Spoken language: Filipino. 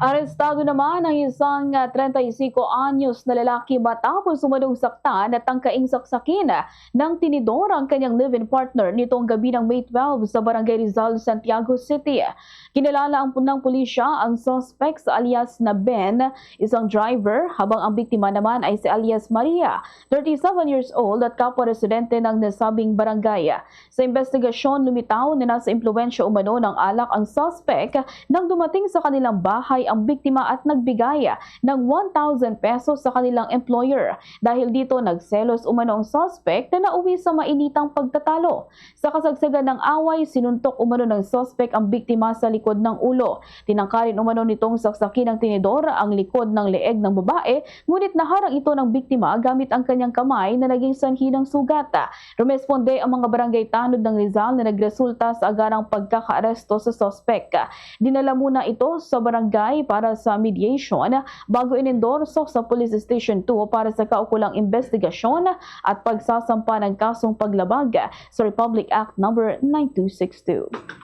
Arestado naman ang isang 35 anyos na lalaki matapos umanong saktan at tangkaing saksakin ng tinidor ang kanyang live-in partner nitong gabi ng May 12 sa Barangay Rizal, Santiago City. Kinilala ng pulisya ang suspects alias na Ben, isang driver, habang ang biktima naman ay si alias Maria, 37 years old at kapwa-residente ng nasabing barangay. Sa investigasyon, lumitaw na nasa impluwensya umano ng alak ang suspect nang dumating sa kanilang bahay ang biktima at nagbigay ng 1,000 pesos sa kanilang employer. Dahil dito nagselos umano ang suspect na nauwi sa mainitang pagtatalo. Sa kasagsagan ng away, sinuntok umano ng suspect ang biktima sa likod ng ulo. Tinangkarin umano nitong saksakin ng tinidor ang likod ng leeg ng babae, ngunit naharang ito ng biktima gamit ang kanyang kamay na naging sanhi ng sugat. Rumesponde ang mga barangay tanod ng Rizal na nagresulta sa agarang pagkakaaresto sa suspect. Dinala muna ito sa barangay para sa mediation bago inendorso sa Police Station 2 para sa kaukulang investigasyon at pagsasampa ng kasong paglabag sa Republic Act No. 9262.